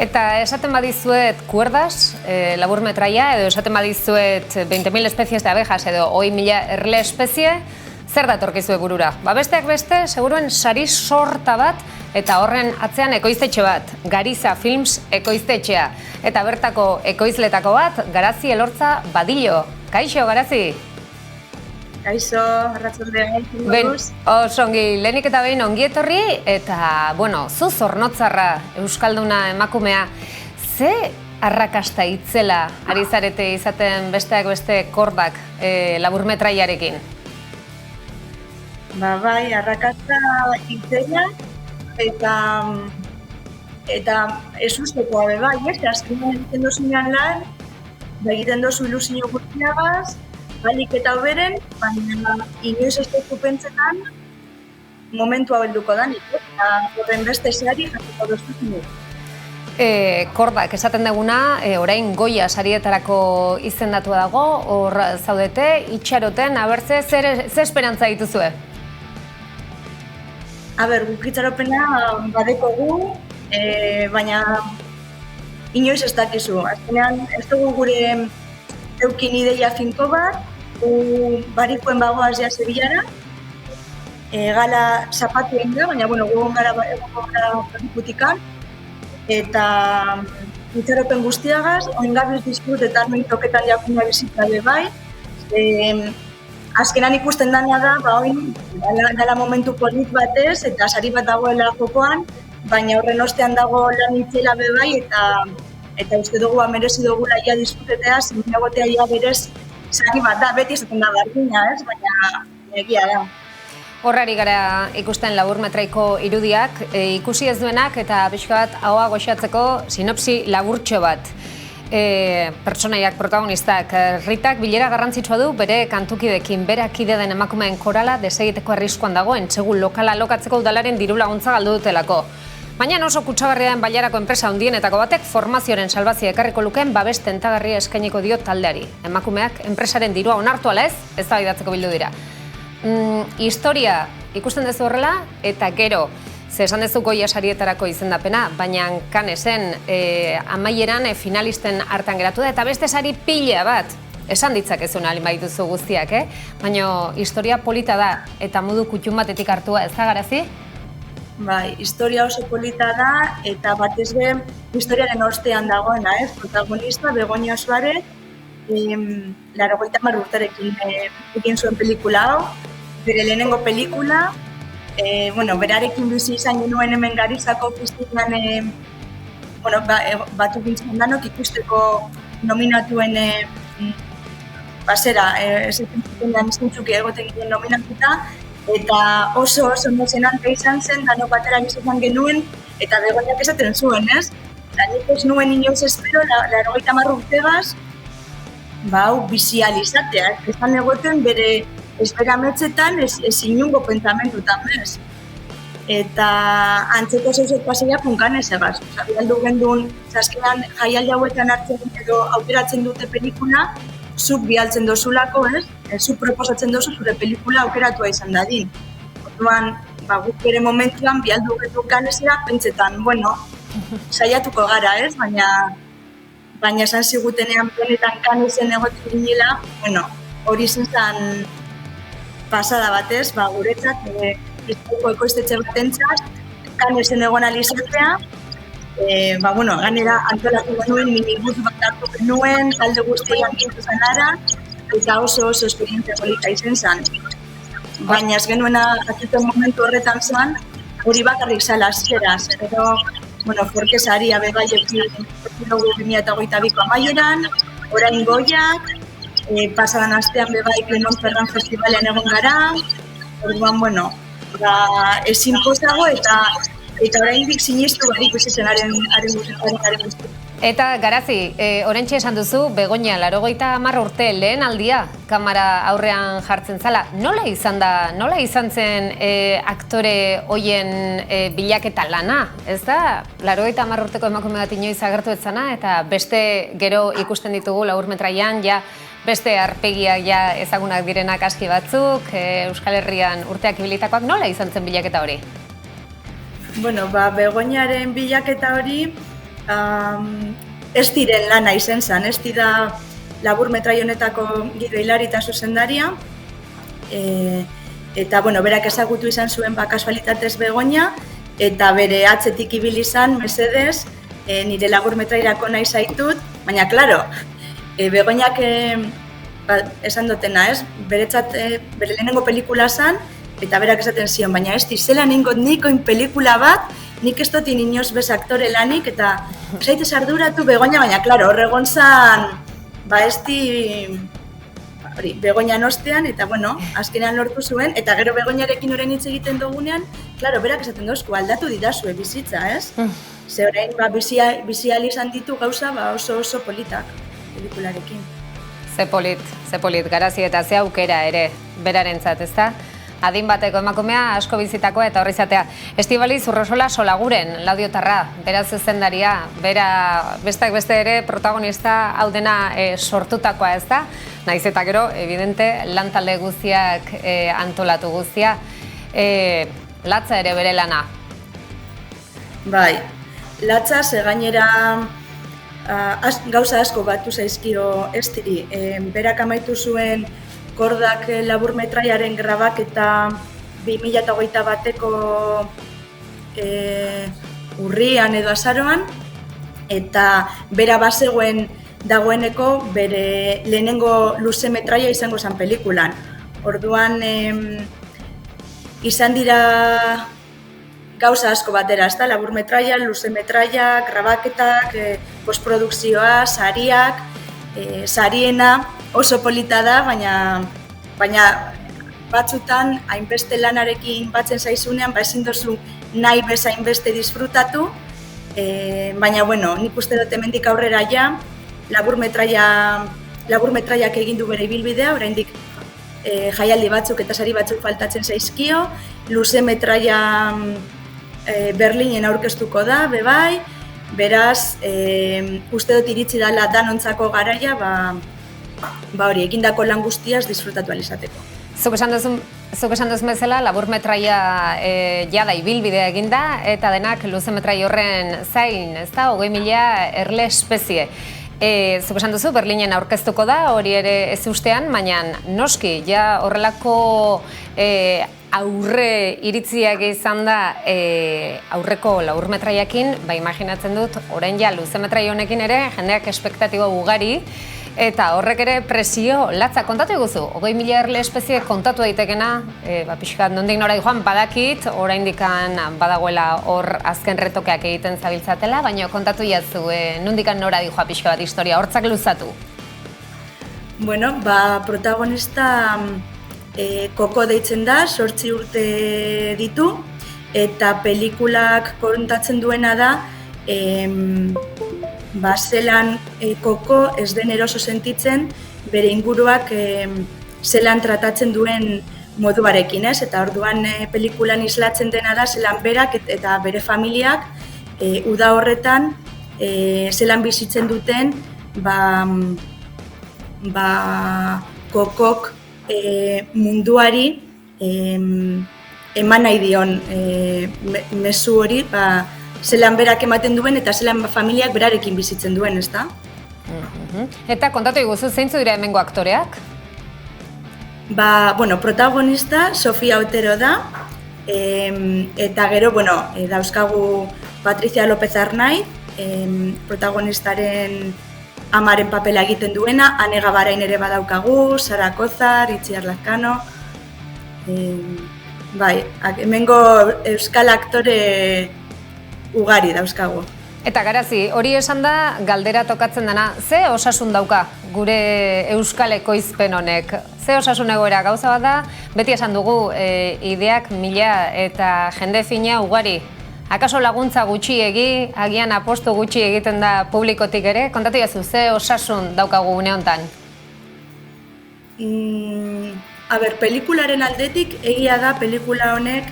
Eta esaten badizuet kuerdas, laburmetraia, edo esaten badizuet 20.000 especies de abejas edo 20.000 erle espezie, zer datorkizue burura? Besteak beste, seguruen sari sorta bat, eta horren atzean ekoiztetxe bat, Gariza Films ekoiztetxea. Eta bertako ekoizletako bat, Garazi Elortza Badillo. Kaixo, Garazi? Kaixo, arratsaldean, moduz. Osongi, lehenik eta behin ongi etorri, eta, bueno, zu zornotzarra euskalduna emakumea, ze arrakasta itzela ari zarete izaten besteak beste kordak laburmetraiarekin? Bai, arrakasta itzela, eta ezustekoa bai, azkenean egiten dozunean lan, egiten dozu ilusio guztiagaz, balik eta oberen, baina inoiz ez duzu pentsetan momentua helduko danik, eta horren beste zeari jakiko dozuzinu. Kordak, esaten duguna, orain Goya sarietarako izendatua dago, hor zaudete, itxaroten, abertze, ze esperantza dituzue? Guk itxaropena badekogu, baina inoiz ez dakizu. Azkenean, ez dugu gure eukin ideia finko bat, barikoen bagoaz ja Sevillara, gala zapatuen da, baina gogon gara barikutikan, eta itxaropen guztiagaz, oingabiz dizkut eta armen toketan jakuna bizitzabe bai. Azkenan ikusten dana da, oin dala momentu polit batez, eta sari bat dagoela jokoan, baina horren ostean dago lan itzela be bai, eta uste dugu merezi dugula ia diskutetea, zininagotea ia berez sari bat da, beti esaten da bardina, baina egia da. Horrari gara ikusten laburmetraiko irudiak, ikusi ez duenak eta pixka bat ahoa goxatzeko sinopsi laburtxo bat. Pertsonaiak protagonistak, Ritak bilera garrantzitsua du bere kantukidekin, bere akide den emakumeen korala desegiteko arriskuan dago entsegu lokala lokatzeko udalaren diru laguntza galdu dutelako. Baina oso kutsagarria den bailarako enpresa handienetako batek formazioaren salbazia ekarriko lukeen babes tentagarria eskainiko dio taldeari. Emakumeak enpresaren dirua onartu ala ez, eztabaidatzeko bildu dira. Historia ikusten duzu horrela, eta gero, ze esan duzu Goya sarietarako izendapena, baina Canesen amaieran finalisten hartan geratu da, eta beste sari pila bat, esan ditzakezun alin baituzu guztiak, baina historia polita da, eta modu kutxun batetik hartua, ez da Garazi? Bai, historia oso polita da, eta batez be, historiaren ostean dagoena, protagonista, Begoña Suárez, 80 urterekin egin zuen pelikula hau, bere lehenengo pelikula, berarekin bizi izan genuen hemen Garizako festivalan batu gintzen danok ikusteko nominatuen basera, zintzuk egoten ginen nominatuta, eta oso emozionante izan zen, danok batera gizotan genuen, eta Begoñak esaten zuen, ez? Nik ez nuen inoiz espero, 80 urtegaz, hau bizializatea, ezan egoten bere esperametzetan ez inungo pentamentutan, ez? Eta antzeko zeuzet paseia punkan ez egaz. Bialdu gendun, azkenan jaialdi hauetan hartzen edo aukeratzen dute pelikula, zuk bialtzen dozulako, ez? Zuk proposatzen dozu zure pelikula aukeratua izan dadin. Orduan, guk bere momentuan bialdu gendun Cannesera pentsetan, saiatuko gara, ez? Baina esan zigutenean benetan Cannesen egotu ginela, hori zen pasada batez, guretzat, ekoiztetxe batentzat, Cannesen egon alizatzea, ganera antolatu genuen, minibus bat hartu genuen, talde guztiak gintu zenara, eta oso esperientzia polita izen zen. Baina ez genuena akituen momentu horretan zen, hori bakarrik zela azkeraz, edo Forkesari abebai ekin 2022ko amaieran, orain Goyak, pasadan astean bebai Clermont Ferrand Festivalean egon gara, orduan, ezin pozago eta oraindik sinistu barik usitzen haren guzti. Eta Garazi, oraintxe esan duzu, Begoña 80 urte lehen aldia kamera aurrean jartzen zala. Nola izan zen aktore hoien bilaketa lana? Ez da, 80 urteko emakume bat inoiz agertu etzana, eta beste gero ikusten ditugu laburmetraian, beste arpegiak ezagunak direnak aski batzuk, Euskal Herrian urteak ibilitakoak, nola izan zen bilaketa hori? Begoñaren bilaketa hori, ez diren lana izen zen, ez dira labur metrai honetako gidoilari eta zuzendaria, eta, berak ezagutu izan zuen kasualitatez Begoña, eta bere atzetik ibili izan, mesedez, nire labur metrairako nahi zaitut, baina, klaro, Begoñak esan dutena, ez? Beretzat, bere lehenengo pelikula zen, eta berak esaten zion, baina ez zelan ingot nikoin pelikula bat, nik ez dut inoz bez aktore lanik, eta zaitez arduratu Begoña, baina, klaro, horregon zen, Begoña ostean, eta, azkenean lortu zuen, eta gero Begoñarekin orain hitz egiten dugunean, klaro, berak esaten dozku, aldatu didazue bizitza, ez? Ze orain, bizial izan ditu gauza, oso politak pelikularekin. Ze polit, garazi eta ze aukera ere, berarentzat, ezta? Adin bateko emakumea, asko bizitakoa eta horri izatea. Estibaliz Urrosola Solaguren, Laudiotarra, bera zuzendaria, bera bestak beste ere protagonista hau dena sortutakoa, ez da? Naiz eta gero, evidente, lan talde guztiak antolatu guztia. Latza ere bere lana. Bai, latza ze gainera gauza asko batu zaizkio Estiri. Berak amaitu zuen Kordak labur metraiaren grabaketa 2021 bateko urrian edo azaroan, eta bera bazegoen dagoeneko bere lehenengo luze metraia izango zen pelikulan. Orduan izan dira gauza asko batera, ezta? Labur metraia, luze metraia, grabaketak, postprodukzioa, sariak, sariena oso polita da, baina batzutan hainbeste lanarekin batzen zaizunean, ezin dozu nahi bezain beste disfrutatu, baina nik uste dut hemendik aurrera ja, labur metraiak egin du bere ibilbidea, oraindik jaialdi batzuk eta sari batzuk faltatzen zaizkio, luze metraia Berlinen aurkeztuko da, bebai, beraz, uste dut iritsi dela danontzako garaia, hori, egindako lan guztiaz disfrutatu alizateko. Zuk esan duzun bezala, labur metraia jada ibilbidea eginda, eta denak luze metrai horren zain, ez da, 20.000 erle espezie. Zuk esan duzu, Berlinen aurkeztuko da, hori ere ez ustean, baina noski, ja horrelako aurre iritziak izan da aurreko labur metraiakin, imaginatzen dut, orain ja luze metrai honekin ere, jendeak espektatibo ugari, eta horrek ere presio latza kontatu eguzu. 20.000 erle espezie kontatu daitekena, pixkat nondik nora joan badakit, oraindik badagoela hor azken retokeak egiten zabiltzatela, baina kontatu jatzu, nondik nora joa pixka bat historia, hortzak luzatu? Bueno, protagonista Koko deitzen da, 8 urte ditu, eta pelikulak kontatzen duena da, zelan Koko ez den eroso sentitzen bere inguruak zelan tratatzen duen moduarekin, ez? Eta orduan pelikulan islatzen dena da zelan berak eta bere familiak uda horretan zelan bizitzen duten Kokok munduari eman nahi dion mezu hori, zelan berak ematen duen eta zelan familiak berarekin bizitzen duen, ezta? Eta kontatu iguzu, zeintzu dira hemengo aktoreak? Protagonista Sofia Otero da, eta gero, dauzkagu Patricia López Arnaiz, protagonistaren amaren papela egiten duena, Ane Gabarain ere badaukagu, Sara Kozar, Itziar Lazkano, hemengo euskal aktore ugari dauzkagu. Eta garazi, hori esan da galdera tokatzen dena, ze osasun dauka gure euskal ekoizpen honek? Ze osasun egoera gauza bat da, beti esan dugu ideak 1000 eta jende fina ugari. Akaso laguntza gutxiegi, agian apostu gutxi egiten da publikotik ere? Kontatu jazu, ze osasun daukagu une honetan? Pelikularen aldetik, egia da pelikula honek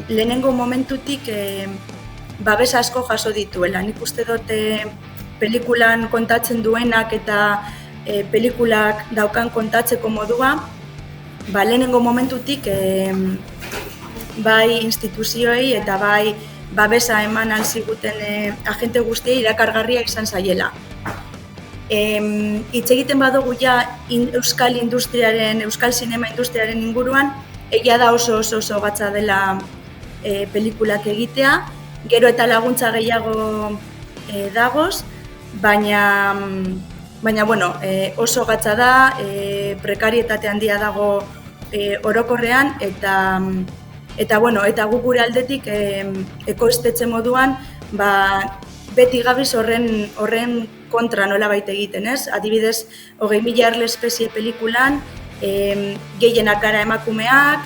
lehenengo momentutik babes asko jaso dituela. Nik uste dut pelikulan kontatzen duenak eta pelikulak daukan kontatzeko modua, lehenengo momentutik bai instituzioei eta bai babesa eman alziguten agente guztiei irakargarria izan zaiela. Hitz egiten badugu ja euskal sinema industriaren inguruan, egia da oso gatza dela pelikulak egitea, gero eta laguntza gehiago dagoz, baina bueno, oso gatza da, prekarietate handia dago orokorrean, eta guk gure aldetik ekoiztetxe moduan, beti gabiz horren kontra nolabait egiten, ez? Adibidez, 20.000 erle espezie pelikulan, gehienak gara emakumeak,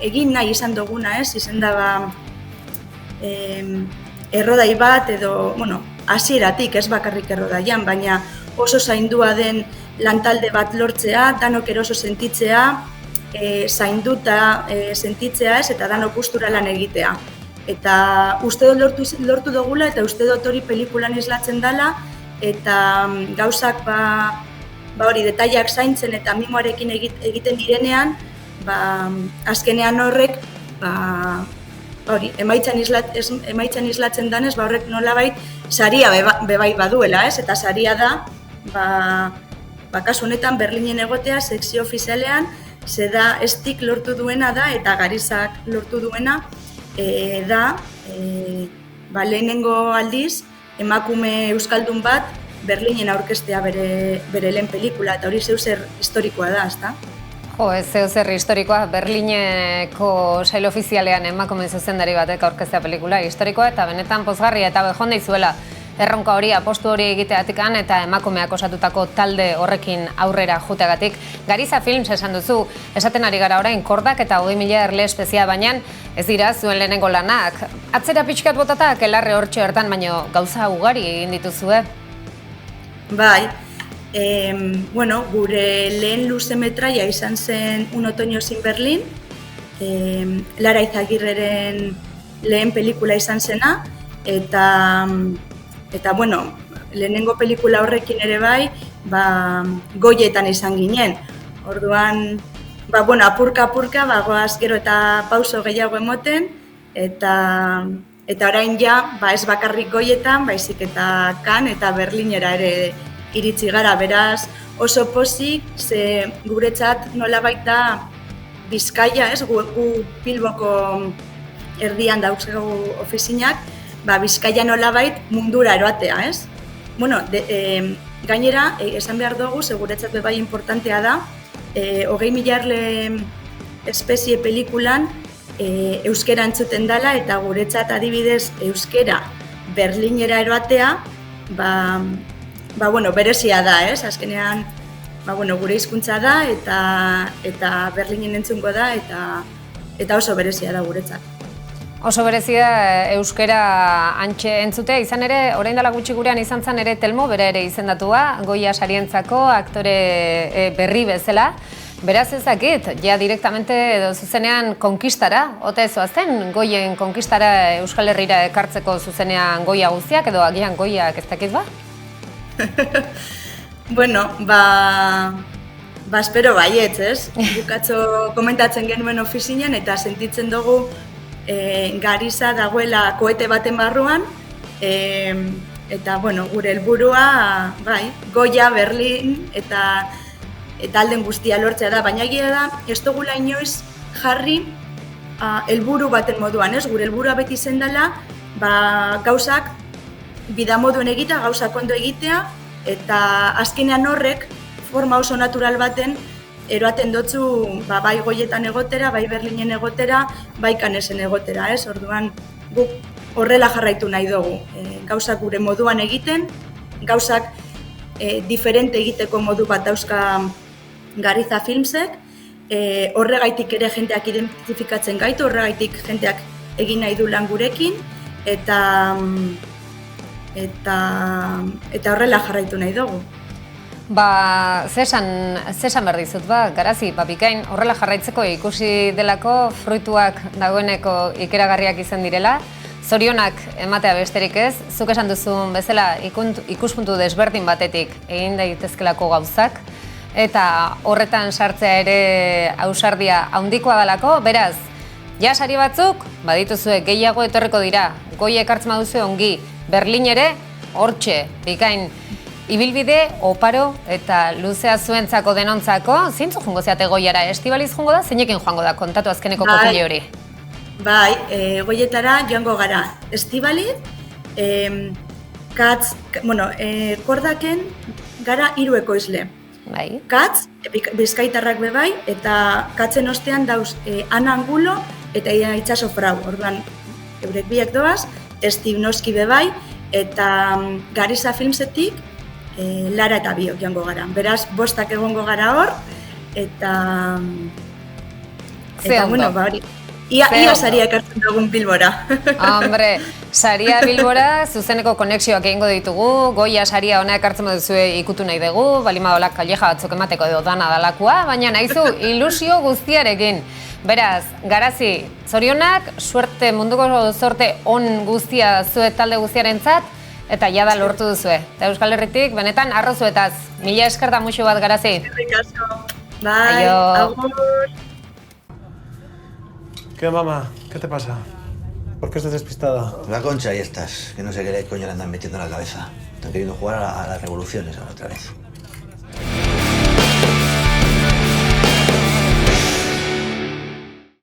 egin nahi izan duguna, ez? Izen da errodai bat edo, hasieratik ez bakarrik errodaian, baina oso zaindua den lantalde bat lortzea, danok eroso sentitzea, zainduta sentitzea ez, eta danok gustura lan egitea. Eta uste dut lortu dugula, eta uste dut hori pelikulan islatzen dela, eta gauzak hori detaileak zaintzen eta mimoarekin egiten direnean, azkenean horrek hori emaitzan islatzen danez, horrek nolabait saria bebai baduela, ez? Eta saria da, kasu honetan Berlinen egotea sekzio ofizialean, zeda estik lortu duena da, eta garizak lortu duena, da lehenengo aldiz emakume euskaldun bat Berlinen aurkeztea bere lehen pelikula, eta hori zeuzer historikoa da, ezta? Jo, ez zeuzer historikoa, Berlineko sail ofizialean emakume zuzendari batek aurkeztea pelikula historikoa, eta benetan pozgarria eta bejonda izuela erronka hori, apostu hori egiteatikan eta emakumeak osatutako talde horrekin aurrera juteagatik. Gariza Films esan duzu, esaten ari gara orain kordak eta 20.000 erle espezia, baina ez dira zuen lehenengo lanak. Atzera pixkat botatak elarre hortxo hartan, baina gauza ugari egin dituzue. Bai, gure lehen luzemetraia izan zen Un otoño sin Berlin, Lara Izagirreren lehen pelikula izan zena, eta lehenengo pelikula horrekin ere bai, goietan izan ginen. Orduan, apurka, goaz gero eta pauso gehiago emoten, eta orain ja, ez bakarrik goietan, baizik eta Kan eta Berlinera ere iritsi gara, beraz oso pozik, ze guretzat nolabait da Bizkaia, ez, gu Bilboko erdian dauzkagu ofizinak, Bizkaia nolabait mundura eroatea, ez? Gainera, esan behar dugu, seguretzat bai importantea da, 20.000 erle espezie pelikulan euskera entzuten dela, eta guretzat adibidez euskera Berlinera eroatea, berezia da, ez? Azkenean, gure hizkuntza da, eta Berlinen entzungo da, eta oso berezia da guretzat. Oso berezia euskera antxe entzutea, izan ere, orain dela gutxi gurean izan zen ere Telmo, bera ere izendatua, Goya sarientzako aktore berri bezala. Beraz ezakit, ja direktamente edo zuzenean konkistara, ote zoazten Goyen konkistara Euskal Herrira ekartzeko zuzenean Goya guztiak, edo agian Goyak ez dakit ba? Espero baietz, ez? Bukatzo komentatzen genuen ofizinean eta sentitzen dugu Gariza dagoela koete baten barruan, eta gure helburua Goya, Berlin eta alden guztia lortzea da, baina egia da, ez dugula inoiz jarri helburu baten moduan, ez? Gure helburua beti zen dela, gauzak bidamoduen egitea, gauzak ondo egitea, eta azkenean horrek forma oso natural baten eroaten dotzu bai Goietan egotera, bai Berlinen egotera, bai Canesen egotera, ez? Orduan guk horrela jarraitu nahi dugu. Gauzak gure moduan egiten, gauzak diferente egiteko modu bat dauzka Gariza Filmsek, horregaitik ere jenteak identifikatzen gaitu, horregaitik jenteak egin nahi du lan gurekin, eta horrela jarraitu nahi dugu. Zesan behar dizut, Garazi, bikain horrela jarraitzeko ikusi delako fruituak dagoeneko ikeragarriak izan direla, zorionak ematea besterik ez, zuk esan duzun bezala ikuspuntu desberdin batetik egin daitezkelako gauzak, eta horretan sartzea ere ausardia handikoa delako, beraz, Ja sari batzuk, badituzue gehiago etorriko dira, goi ekartzen baduzu ongi, Berlin ere, hortxe, bikain, ibilbide, oparo eta luzea zuentzako denontzako, zintzu jungo zeate goiara, Estibaliz jungo da, zeinekin joango da, kontatu azkeneko kotile hori? Bai, goietara joango gara, Estibaliz, Katz, kordaken gara 3 ekoizle. Bai. Katz, bizkaitarrak bebai, eta Katzen ostean dauz Ana Angulo eta Itxaso Frau. Orduan, eurek biak doaz, Estib noski bebai, eta Gariza Filmsetik Lara eta biok joango gara. Beraz, 5 egongo gara hor, eta bueno, hori. Ia saria ekartzen dugun Bilbora. Hombre, saria Bilbora, zuzeneko konexioak egingo ditugu, goia saria ona ekartzen baduzue ikutu nahi dugu, balima olak kalleja batzuk emateko edo dana dalakoa, baina nahizu ilusio guztiarekin. Beraz, Garazi, zorionak, suerte, munduko zorte on guztia zuet talde guztiarentzat, eta jada lortu duzue. Eta Euskal Herritik, benetan, arrozuetaz. Mila esker da muxu bat, Garazi. Eskerrik asko. Bai, agur. ¿Qué, mamá? ¿Qué te pasa? ¿Por qué estás despistada? La Concha y estas, que no sé qué coño le andan metiendo en la cabeza. Están queriendo jugar a las revoluciones ahora otra vez.